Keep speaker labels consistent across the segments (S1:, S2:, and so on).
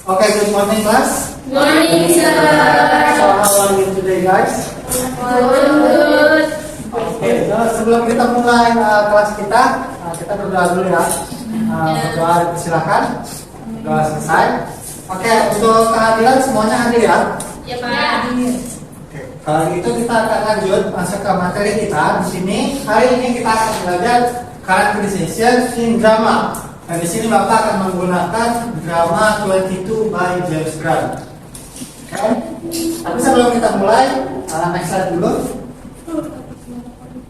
S1: Okay, good morning class.
S2: Morning, sir.
S1: So how are you today guys?
S2: Good.
S1: Okay, so sebelum kita mulai kelas kita, kita berdoa dulu ya. Berdoa silakan. Doa selesai. Oke, untuk kehadiran semuanya hadir ya.
S2: Ya, Pak.
S1: Oke, kalau gitu kita akan lanjut masuk ke materi kita. Di sini hari ini kita akan belajar characterization in drama. Dan di sini Bapak akan menggunakan drama 22 by James Grant. Oke. Tapi sebelum kita mulai, next slide dulu.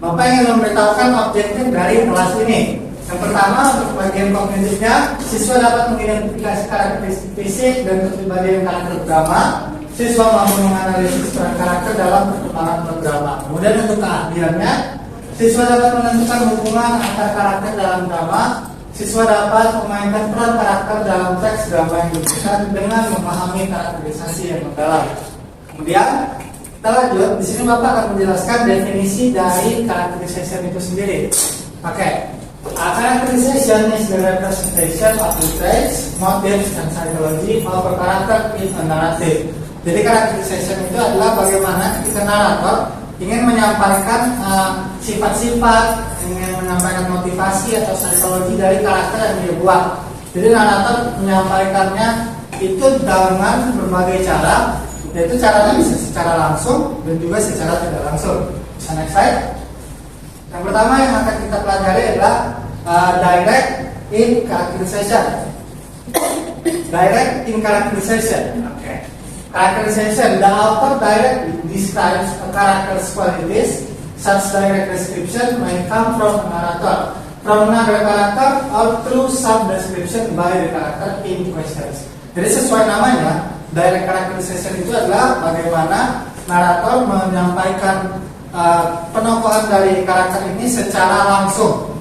S1: Bapak ingin memberitahukan objektif dari kelas ini. Yang pertama, untuk bagian kognitifnya, siswa dapat mengidentifikasi karakteristik fisik dan kepribadian karakter drama. Siswa mampu menganalisis peran karakter dalam perkembangan drama. Kemudian untuk keahliannya, siswa dapat menentukan hubungan antar karakter dalam drama. Siswa dapat memainkan peran karakter dalam teks drama yang diberikan dengan memahami karakterisasi yang mendalam. Kemudian kita lanjut. Di sini Bapak akan menjelaskan definisi dari characterization itu sendiri. Oke. Characterization is the representation of the traits, motives, and psychology of a character in a narrative. Jadi characterization itu adalah bagaimana ketika narator ingin menyampaikan sifat-sifat, ingin menyampaikan motivasi atau psikologi dari karakter yang dia buat. Jadi narator menyampaikannya itu dengan berbagai cara, yaitu caranya bisa secara langsung dan juga secara tidak langsung. Bisa next slide. Yang pertama yang akan kita pelajari adalah direct in characterization. Direct in characterization. Okay. Characterization. The author directly describes a character's qualities. Such direct description may come from a narrator, from another character, or through some description by the character in questions. Jadi sesuai namanya, direct characterization itu adalah bagaimana narator menyampaikan penokohan dari karakter ini secara langsung.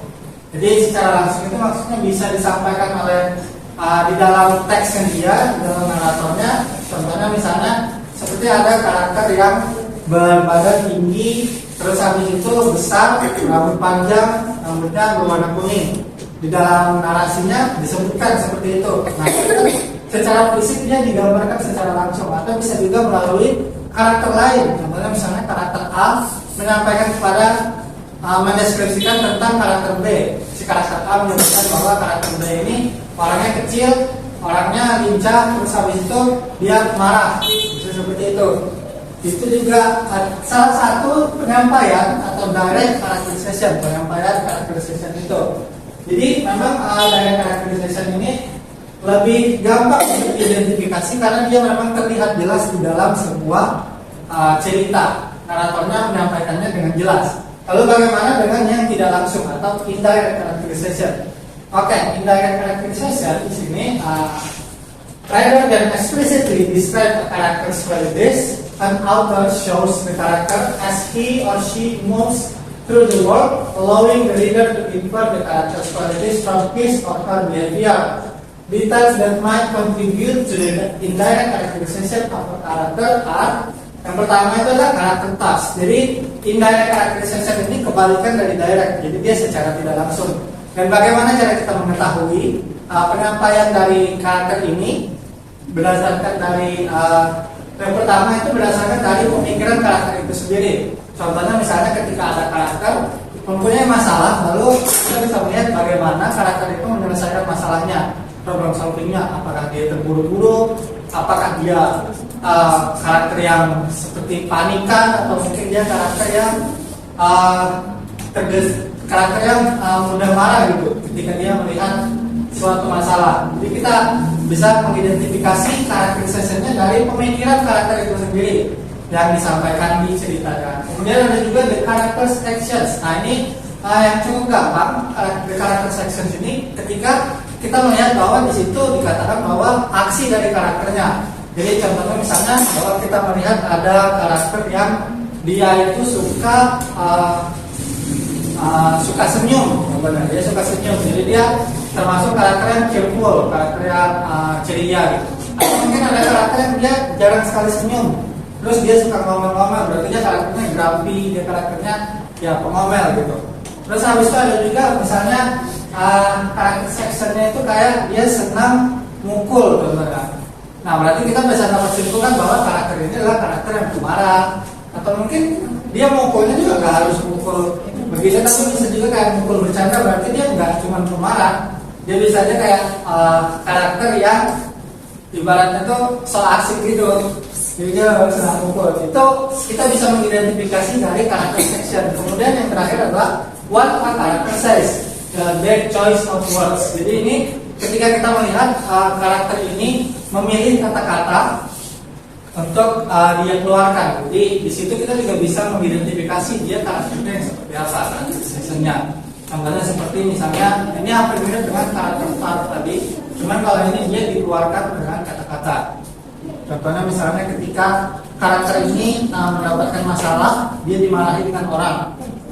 S1: Jadi secara langsung itu maksudnya bisa disampaikan oleh di dalam teksnya dia, di dalam naratornya. Contohnya misalnya seperti ada karakter yang berbadan tinggi, terus habis itu besar, rambut panjang, rambutnya berwarna kuning. Di dalam narasinya disebutkan seperti itu. Nah, secara fisik dia digambarkan secara langsung, atau bisa juga melalui karakter lain. Contohnya misalnya karakter A menyampaikan kepada mendeskripsikan tentang karakter B. Si karakter A menyebutkan bahwa karakter B ini orangnya kecil, orangnya lincah, terus habis itu dia marah. Bisa seperti itu. Itu juga salah satu penyampaian atau direct characterization, penyampaian characterization itu. Jadi memang direct characterization ini lebih gampang untuk diidentifikasi karena dia memang terlihat jelas di dalam sebuah cerita. Naratornya menyampaikannya dengan jelas. Lalu bagaimana dengan yang tidak langsung atau indirect characterization? Oke, indirect characterization di sini rather than explicitly describe a character's qualities, an author shows the character as he or she moves through the world, allowing the reader to infer the character's qualities from his or her behavior. Details that might contribute to the indirect characterization of a character are: yang pertama itu adalah karakter task. Jadi indirect characterization ini kebalikan dari direct, jadi dia secara tidak langsung. Dan bagaimana cara kita mengetahui penyampaian dari karakter ini? Berdasarkan dari yang pertama itu berdasarkan dari pemikiran karakter itu sendiri. Contohnya misalnya ketika ada karakter mempunyai masalah, lalu kita bisa melihat bagaimana karakter itu menyelesaikan masalahnya, problem solvingnya. Apakah dia terburu-buru, apakah dia karakter yang seperti panikan, atau mungkin dia karakter yang karakter yang mudah marah gitu ketika dia melihat suatu masalah. Jadi kita bisa mengidentifikasi karakterisasinya dari pemikiran karakter itu sendiri yang disampaikan di ceritanya. Kemudian ada juga the character's actions. Nah ini yang cukup gampang. The character's actions ini ketika kita melihat bahwa di situ dikatakan bahwa aksi dari karakternya. Jadi contohnya misalnya bahwa kita melihat ada karakter yang dia itu suka senyum, benar, dia suka senyum. Jadi dia termasuk karakter yang cheerful, karakter yang ceria gitu. Atau mungkin ada karakter yang dia jarang sekali senyum, terus dia suka ngomel-ngomel, berarti dia karakternya grumpy, dia karakternya ya pengomel gitu. Terus habis itu ada juga misalnya karakter sectionnya itu kayak dia senang mukul, benar. Nah, berarti kita bisa dapat simpulkan bahwa karakter ini adalah karakter yang pemarah. Atau mungkin dia mukulnya juga nggak harus mukul begitu, tapi bisa juga kayak mukul bercanda, berarti dia nggak cuma pemarah. Dia bisa aja kayak karakter yang ibaratnya tuh so asik gitu. Jadi dia harus mukul. Itu kita bisa mengidentifikasi dari karakter section. Kemudian yang terakhir adalah what a character says, their choice of words. Jadi ini ketika kita melihat karakter ini memilih kata-kata untuk dia keluarkan. Jadi di situ kita juga bisa mengidentifikasi dia karakternya yang seperti apa, karakter sectionnya. Contohnya seperti misalnya ini hampir mirip dengan karakter start tadi, cuman kalau ini dia dikeluarkan dengan kata-kata. Contohnya misalnya ketika karakter ini mendapatkan masalah, dia dimarahi dengan orang.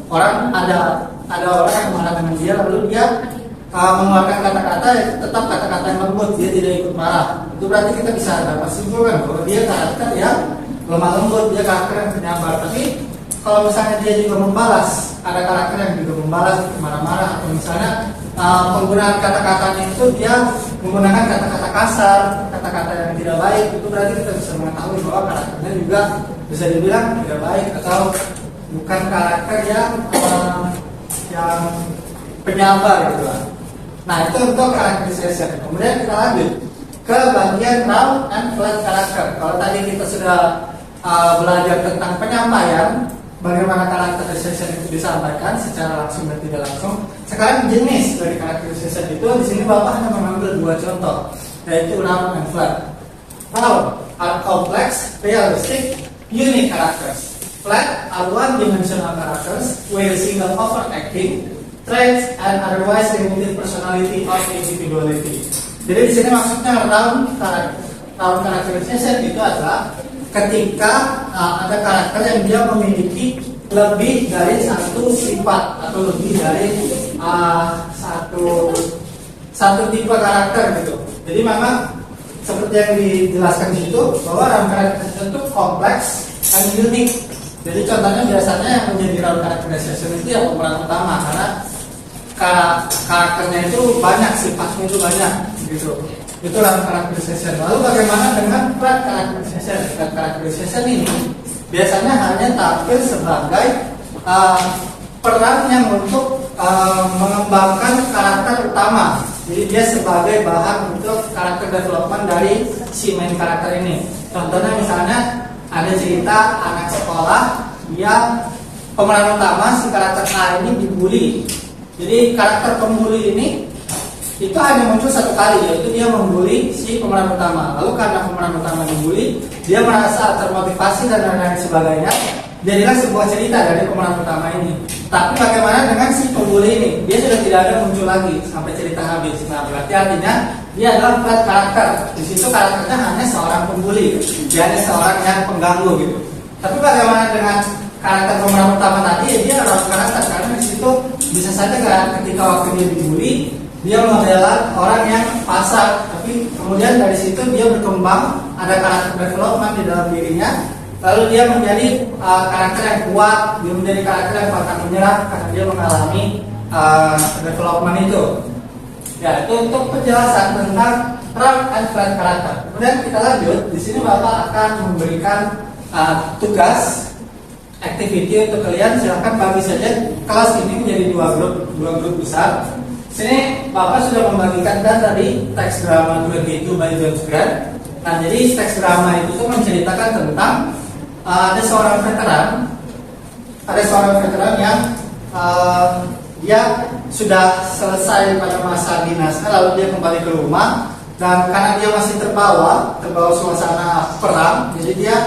S1: Orang ada orang yang marah dengan dia, lalu dia mengeluarkan kata-kata tetap kata-kata yang lembut, dia tidak ikut marah. Itu berarti kita bisa dapat simpulkan bahwa dia karakter yang lemah lembut, dia karakter yang penyabar. Tapi kalau misalnya dia juga membalas, ada karakter yang juga membalas marah-marah, atau misalnya penggunaan kata-katanya itu dia menggunakan kata-kata kasar, kata-kata yang tidak baik, itu berarti kita bisa mengetahui bahwa karakternya juga bisa dibilang tidak baik atau bukan karakter yang penyabar gitu lah. Nah, itu untuk karakterisasi. Kemudian kita lanjut ke bagian round and flat karakter. Kalau tadi kita sudah belajar tentang penyampaian, bagaimana karakterisasi itu disampaikan secara langsung dan tidak langsung. Sekarang jenis dari karakterisasi itu di sini Bapak hanya mengambil dua contoh, yaitu round and flat. Round are complex, realistic, unique characters. Flat are one-dimensional characters with single overacting traits and otherwise limited personality or individuality. Jadi di sini maksudnya round characterization itu adalah ketika ada karakter yang dia memiliki lebih dari satu sifat atau lebih dari satu tipe karakter gitu. Jadi memang seperti yang dijelaskan di situ bahwa round characterization itu kompleks dan unik. Jadi contohnya biasanya yang menjadi round characterization itu yang pemeran utama karena karakternya itu banyak, sifatnya itu banyak gitu. Itu round characterization. Lalu bagaimana dengan flat characterization? Flat characterization ini biasanya hanya tampil sebagai peran yang untuk mengembangkan karakter utama. Jadi dia sebagai bahan untuk karakter development dari si main karakter ini. Contohnya misalnya ada cerita anak sekolah yang pemeran utama si karakter A ini dibully. Jadi karakter pembuli ini itu hanya muncul satu kali, yaitu dia membuli si pemeran utama. Lalu karena pemeran utama dibully, dia merasa termotivasi dan lain-lain sebagainya. Jadilah sebuah cerita dari pemeran utama ini. Tapi bagaimana dengan si pembuli ini? Dia sudah tidak ada muncul lagi sampai cerita habis. Nah, berarti artinya dia adalah flat karakter. Di situ karakternya hanya seorang pembuli, dia hanya seorang yang pengganggu gitu. Tapi bagaimana dengan karakter pemeran utama tadi? Dia adalah karakter karena di situ bisa saja kan ketika waktu dia dibully, dia membela orang yang pasar. Tapi kemudian dari situ dia berkembang, ada karakter development di dalam dirinya. Lalu dia menjadi karakter yang kuat, dia menjadi karakter yang pantang menyerah karena dia mengalami development itu. Ya, itu untuk penjelasan tentang round and flat karakter. Kemudian kita lanjut. Di sini Bapak akan memberikan tugas, activity untuk kalian. Silahkan bagi saja kelas ini menjadi dua grup besar. Di sini Bapak sudah membagikan data di teks drama 22 by John Grant. Nah, jadi teks drama itu tuh menceritakan tentang ada seorang veteran yang dia sudah selesai pada masa dinasnya, lalu dia kembali ke rumah, dan karena dia masih terbawa suasana perang, jadi dia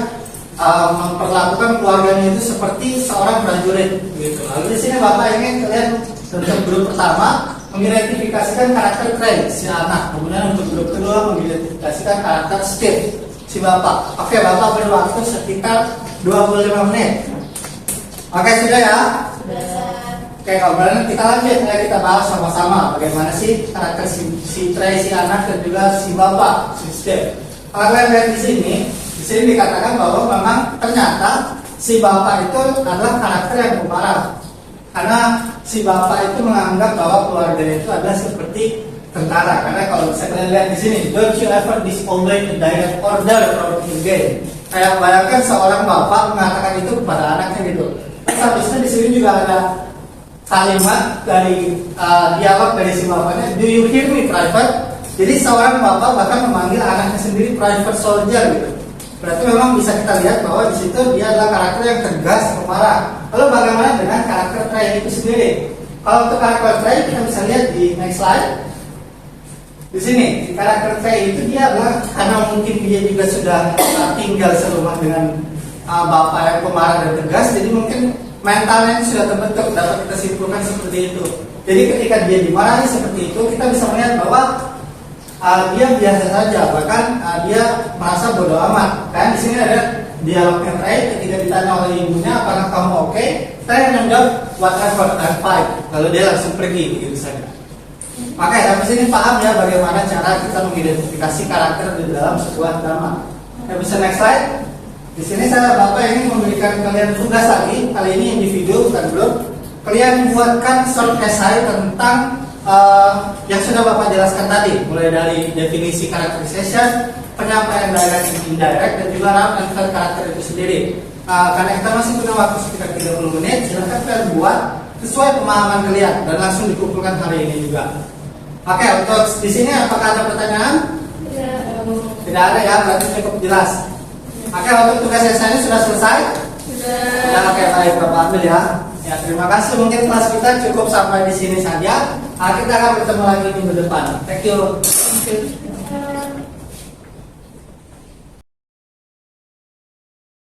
S1: memperlakukan keluarganya itu seperti seorang prajurit gitu. Lalu di sini Bapak ingin kalian untuk grup pertama mengidentifikasikan karakter trait si anak, kemudian untuk grup kedua mengidentifikasikan karakter Steve si Bapak. Oke, Bapak beri waktu sekitar 25 menit. Oke, sudah ya? Oke, kalau kita lanjut ya, kita bahas sama-sama bagaimana sih karakter si Trey, si anak, dan juga si Bapak, si Steve. Kalau kalian lihat di sini dikatakan bahwa memang ternyata si Bapak itu adalah karakter yang pemarah. Karena si Bapak itu menganggap bahwa keluarga itu adalah seperti tentara. Karena kalau bisa kalian lihat di sini, don't you ever disobey a direct order from your game. Kayak bayangkan seorang bapak mengatakan itu kepada anaknya gitu. Terus habisnya di sini juga ada kalimat dari dialog dari si bapaknya, do you hear me private? Jadi seorang bapak bahkan memanggil anaknya sendiri private soldier gitu. Berarti memang bisa kita lihat bahwa di situ dia adalah karakter yang tegas, pemarah. Lalu bagaimana dengan karakter Trey itu sendiri? Kalau untuk karakter Trey kita bisa lihat di next slide. Di sini karakter Trey itu dia adalah karena mungkin dia juga sudah tinggal serumah dengan bapak yang pemarah dan tegas, jadi mungkin mentalnya itu sudah terbentuk, dapat kita simpulkan seperti itu. Jadi ketika dia dimarahi seperti itu, kita bisa melihat bahwa dia biasa saja, bahkan dia merasa bodoh amat. Dan di sini ada dialognya Trey ketika ditanya oleh ibunya, apakah kamu oke? Trey menjawab whatever, I'm fine. Lalu dia langsung pergi begitu saja. Oke, sampai sini paham ya bagaimana cara kita mengidentifikasi karakter di dalam sebuah drama. Ya, bisa next slide. Di sini Bapak ingin memberikan kalian tugas lagi, kali ini individu bukan grup. Kalian buatkan short essay tentang yang sudah Bapak jelaskan tadi, mulai dari definisi characterization, penyampaian direct dan indirect, dan juga round and fair karakter itu sendiri. Karena kita masih punya waktu sekitar 30 menit, silahkan kalian buat sesuai pemahaman kalian dan langsung dikumpulkan hari ini juga. Oke, untuk di sini apakah ada pertanyaan? Tidak ada ya, berarti cukup jelas. Oke, untuk tugas esainya sudah selesai? Sudah. Oke, baik, Bapak ambil ya. Ya, terima kasih. Mungkin kelas kita cukup sampai di sini saja. Kita akan bertemu lagi minggu depan. Thank you.